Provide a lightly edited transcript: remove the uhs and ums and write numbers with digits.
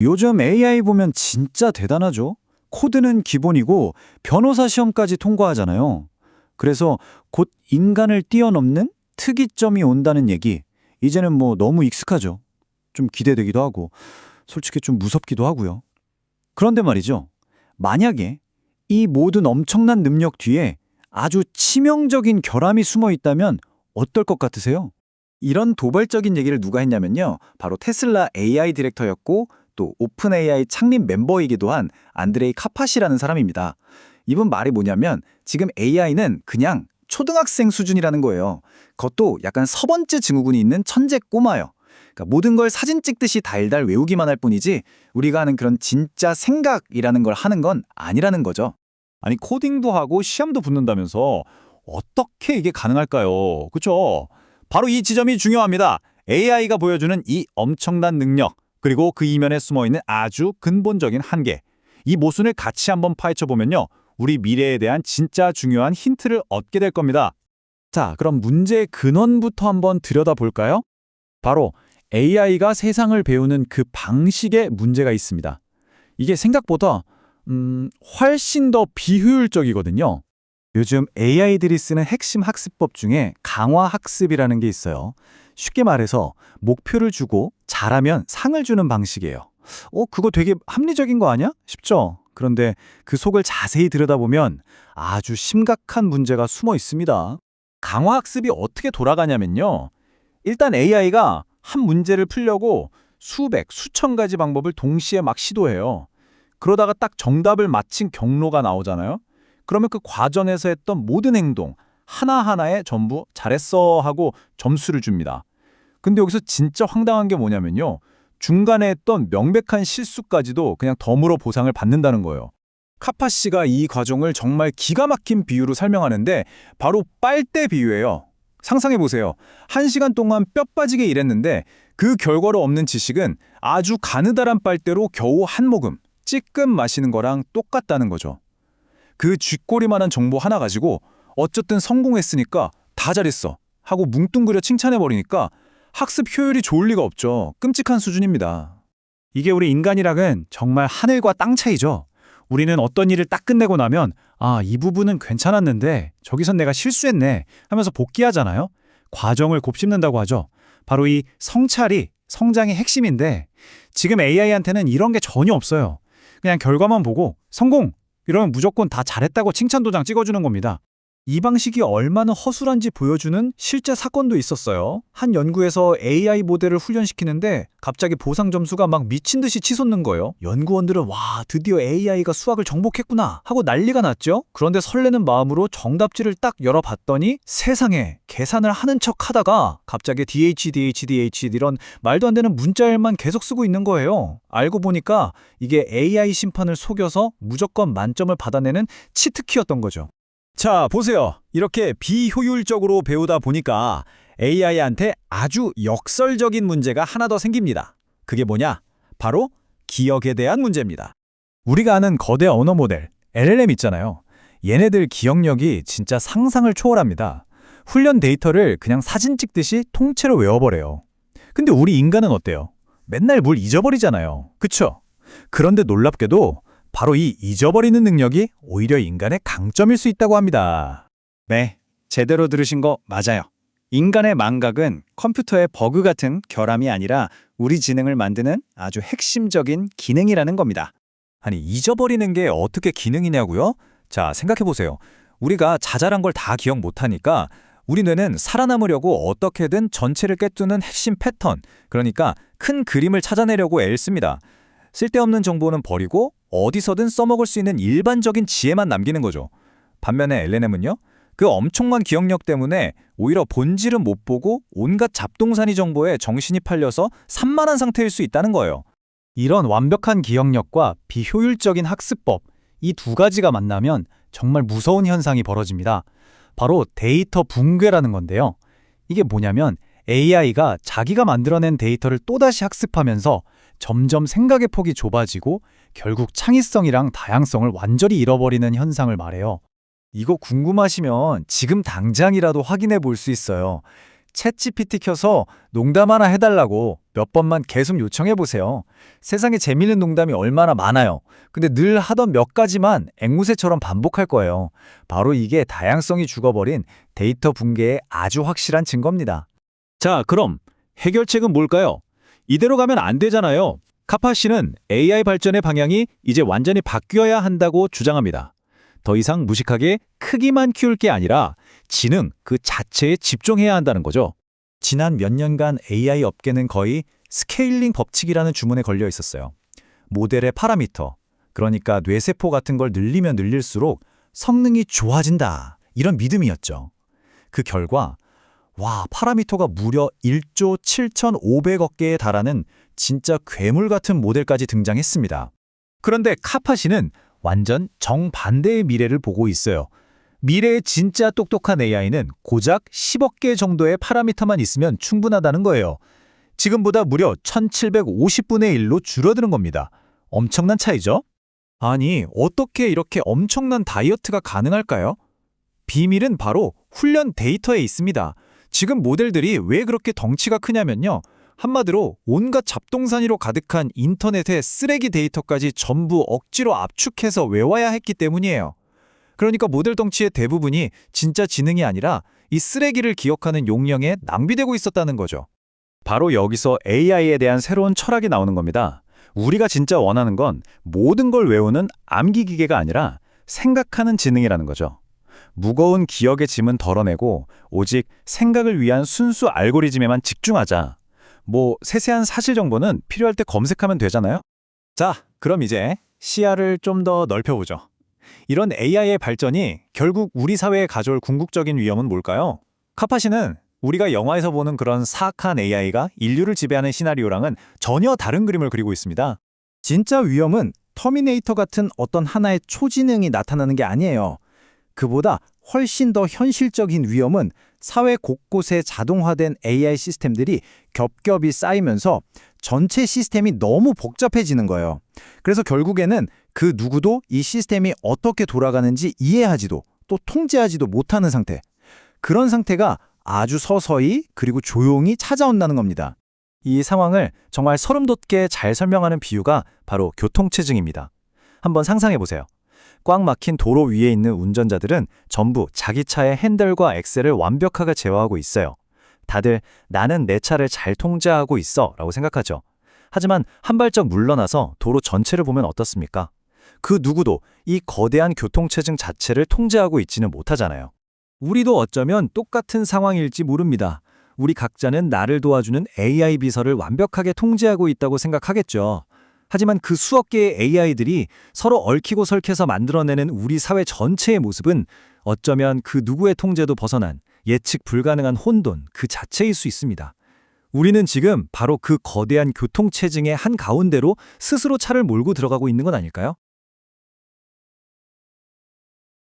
요즘 AI 보면 진짜 대단하죠? 코드는 기본이고 변호사 시험까지 통과하잖아요. 그래서 곧 인간을 뛰어넘는 특이점이 온다는 얘기, 이제는 뭐 너무 익숙하죠. 좀 기대되기도 하고, 솔직히 좀 무섭기도 하고요. 그런데 말이죠. 만약에 이 모든 엄청난 능력 뒤에 아주 치명적인 결함이 숨어 있다면 어떨 것 같으세요? 이런 도발적인 얘기를 누가 했냐면요. 바로 테슬라 AI 디렉터였고 또 오픈 AI 창립 멤버이기도 한 안드레이 카파시라는 사람입니다. 이분 말이 뭐냐면 지금 AI는 그냥 초등학생 수준이라는 거예요. 그것도 약간 서번째 증후군이 있는 천재 꼬마요. 그러니까 모든 걸 사진 찍듯이 달달 외우기만 할 뿐이지 우리가 하는 그런 진짜 생각이라는 걸 하는 건 아니라는 거죠. 아니 코딩도 하고 시험도 붙는다면서 어떻게 이게 가능할까요? 그렇죠? 바로 이 지점이 중요합니다. AI가 보여주는 이 엄청난 능력, 그리고 그 이면에 숨어있는 아주 근본적인 한계. 이 모순을 같이 한번 파헤쳐보면요. 우리 미래에 대한 진짜 중요한 힌트를 얻게 될 겁니다. 자, 그럼 문제의 근원부터 한번 들여다볼까요? 바로 AI가 세상을 배우는 그 방식에 문제가 있습니다. 이게 생각보다 훨씬 더 비효율적이거든요. 요즘 AI들이 쓰는 핵심 학습법 중에 강화학습이라는 게 있어요. 쉽게 말해서 목표를 주고 잘하면 상을 주는 방식이에요. 그거 되게 합리적인 거 아니야? 싶죠? 그런데 그 속을 자세히 들여다보면 아주 심각한 문제가 숨어 있습니다. 강화학습이 어떻게 돌아가냐면요. 일단 AI가 한 문제를 풀려고 수백, 수천 가지 방법을 동시에 막 시도해요. 그러다가 딱 정답을 맞힌 경로가 나오잖아요. 그러면 그 과정에서 했던 모든 행동 하나하나에 전부 잘했어 하고 점수를 줍니다. 근데 여기서 진짜 황당한 게 뭐냐면요. 중간에 했던 명백한 실수까지도 그냥 덤으로 보상을 받는다는 거예요. 카파 씨가 이 과정을 정말 기가 막힌 비유로 설명하는데 바로 빨대 비유예요. 상상해보세요. 1시간 동안 뼈 빠지게 일했는데 그 결과로 얻는 지식은 아주 가느다란 빨대로 겨우 한 모금, 찌끔 마시는 거랑 똑같다는 거죠. 그 쥐꼬리만한 정보 하나 가지고 어쨌든 성공했으니까 다 잘했어 하고 뭉뚱그려 칭찬해버리니까 학습 효율이 좋을 리가 없죠. 끔찍한 수준입니다. 이게 우리 인간이랑은 정말 하늘과 땅 차이죠. 우리는 어떤 일을 딱 끝내고 나면 이 부분은 괜찮았는데 저기선 내가 실수했네 하면서 복귀하잖아요. 과정을 곱씹는다고 하죠. 바로 이 성찰이 성장의 핵심인데 지금 AI한테는 이런 게 전혀 없어요. 그냥 결과만 보고 성공! 이러면 무조건 다 잘했다고 칭찬 도장 찍어주는 겁니다. 이 방식이 얼마나 허술한지 보여주는 실제 사건도 있었어요. 한 연구에서 AI 모델을 훈련시키는데 갑자기 보상 점수가 막 미친 듯이 치솟는 거예요. 연구원들은 와, 드디어 AI가 수학을 정복했구나 하고 난리가 났죠. 그런데 설레는 마음으로 정답지를 딱 열어봤더니 세상에 계산을 하는 척 하다가 갑자기 DH 이런 말도 안 되는 문자열만 계속 쓰고 있는 거예요. 알고 보니까 이게 AI 심판을 속여서 무조건 만점을 받아내는 치트키였던 거죠. 자, 보세요. 이렇게 비효율적으로 배우다 보니까 AI한테 아주 역설적인 문제가 하나 더 생깁니다. 그게 뭐냐? 바로 기억에 대한 문제입니다. 우리가 아는 거대 언어 모델, LLM 있잖아요. 얘네들 기억력이 진짜 상상을 초월합니다. 훈련 데이터를 그냥 사진 찍듯이 통째로 외워버려요. 근데 우리 인간은 어때요? 맨날 뭘 잊어버리잖아요. 그쵸? 그런데 놀랍게도 바로 이 잊어버리는 능력이 오히려 인간의 강점일 수 있다고 합니다. 네, 제대로 들으신 거 맞아요. 인간의 망각은 컴퓨터의 버그 같은 결함이 아니라 우리 지능을 만드는 아주 핵심적인 기능이라는 겁니다. 아니, 잊어버리는 게 어떻게 기능이냐고요? 자, 생각해보세요. 우리가 자잘한 걸 다 기억 못하니까 우리 뇌는 살아남으려고 어떻게든 전체를 꿰뚫는 핵심 패턴, 그러니까 큰 그림을 찾아내려고 애를 씁니다. 쓸데없는 정보는 버리고 어디서든 써먹을 수 있는 일반적인 지혜만 남기는 거죠. 반면에 LLM은요? 그 엄청난 기억력 때문에 오히려 본질은 못 보고 온갖 잡동사니 정보에 정신이 팔려서 산만한 상태일 수 있다는 거예요. 이런 완벽한 기억력과 비효율적인 학습법, 이 두 가지가 만나면 정말 무서운 현상이 벌어집니다. 바로 데이터 붕괴라는 건데요. 이게 뭐냐면 AI가 자기가 만들어낸 데이터를 또다시 학습하면서 점점 생각의 폭이 좁아지고 결국 창의성이랑 다양성을 완전히 잃어버리는 현상을 말해요. 이거 궁금하시면 지금 당장이라도 확인해 볼 수 있어요. 챗GPT 켜서 농담 하나 해달라고 몇 번만 계속 요청해보세요. 세상에 재밌는 농담이 얼마나 많아요. 근데 늘 하던 몇 가지만 앵무새처럼 반복할 거예요. 바로 이게 다양성이 죽어버린 데이터 붕괴의 아주 확실한 증거입니다. 자, 그럼 해결책은 뭘까요? 이대로 가면 안 되잖아요. 카파 씨는 AI 발전의 방향이 이제 완전히 바뀌어야 한다고 주장합니다. 더 이상 무식하게 크기만 키울 게 아니라 지능 그 자체에 집중해야 한다는 거죠. 지난 몇 년간 AI 업계는 거의 스케일링 법칙이라는 주문에 걸려 있었어요. 모델의 파라미터, 그러니까 뇌세포 같은 걸 늘리면 늘릴수록 성능이 좋아진다. 이런 믿음이었죠. 그 결과 파라미터가 무려 1조 7,500억 개에 달하는 진짜 괴물 같은 모델까지 등장했습니다. 그런데 카파 씨는 완전 정반대의 미래를 보고 있어요. 미래의 진짜 똑똑한 AI는 고작 10억 개 정도의 파라미터만 있으면 충분하다는 거예요. 지금보다 무려 1750분의 1로 줄어드는 겁니다. 엄청난 차이죠? 아니, 어떻게 이렇게 엄청난 다이어트가 가능할까요? 비밀은 바로 훈련 데이터에 있습니다. 지금 모델들이 왜 그렇게 덩치가 크냐면요. 한마디로 온갖 잡동사니로 가득한 인터넷의 쓰레기 데이터까지 전부 억지로 압축해서 외워야 했기 때문이에요. 그러니까 모델 덩치의 대부분이 진짜 지능이 아니라 이 쓰레기를 기억하는 용량에 낭비되고 있었다는 거죠. 바로 여기서 AI에 대한 새로운 철학이 나오는 겁니다. 우리가 진짜 원하는 건 모든 걸 외우는 암기 기계가 아니라 생각하는 지능이라는 거죠. 무거운 기억의 짐은 덜어내고 오직 생각을 위한 순수 알고리즘에만 집중하자. 세세한 사실 정보는 필요할 때 검색하면 되잖아요? 자, 그럼 이제 시야를 좀 더 넓혀보죠. 이런 AI의 발전이 결국 우리 사회에 가져올 궁극적인 위험은 뭘까요? 카파 씨는 우리가 영화에서 보는 그런 사악한 AI가 인류를 지배하는 시나리오랑은 전혀 다른 그림을 그리고 있습니다. 진짜 위험은 터미네이터 같은 어떤 하나의 초지능이 나타나는 게 아니에요. 그보다 훨씬 더 현실적인 위험은 사회 곳곳에 자동화된 AI 시스템들이 겹겹이 쌓이면서 전체 시스템이 너무 복잡해지는 거예요. 그래서 결국에는 그 누구도 이 시스템이 어떻게 돌아가는지 이해하지도 또 통제하지도 못하는 상태. 그런 상태가 아주 서서히 그리고 조용히 찾아온다는 겁니다. 이 상황을 정말 소름 돋게 잘 설명하는 비유가 바로 교통체증입니다. 한번 상상해 보세요. 꽉 막힌 도로 위에 있는 운전자들은 전부 자기 차의 핸들과 엑셀을 완벽하게 제어하고 있어요. 다들 나는 내 차를 잘 통제하고 있어 라고 생각하죠. 하지만 한 발짝 물러나서 도로 전체를 보면 어떻습니까? 그 누구도 이 거대한 교통체증 자체를 통제하고 있지는 못하잖아요. 우리도 어쩌면 똑같은 상황일지 모릅니다. 우리 각자는 나를 도와주는 AI 비서를 완벽하게 통제하고 있다고 생각하겠죠. 하지만 그 수억 개의 AI들이 서로 얽히고 설켜서 만들어내는 우리 사회 전체의 모습은 어쩌면 그 누구의 통제도 벗어난 예측 불가능한 혼돈 그 자체일 수 있습니다. 우리는 지금 바로 그 거대한 교통체증의 한가운데로 스스로 차를 몰고 들어가고 있는 건 아닐까요?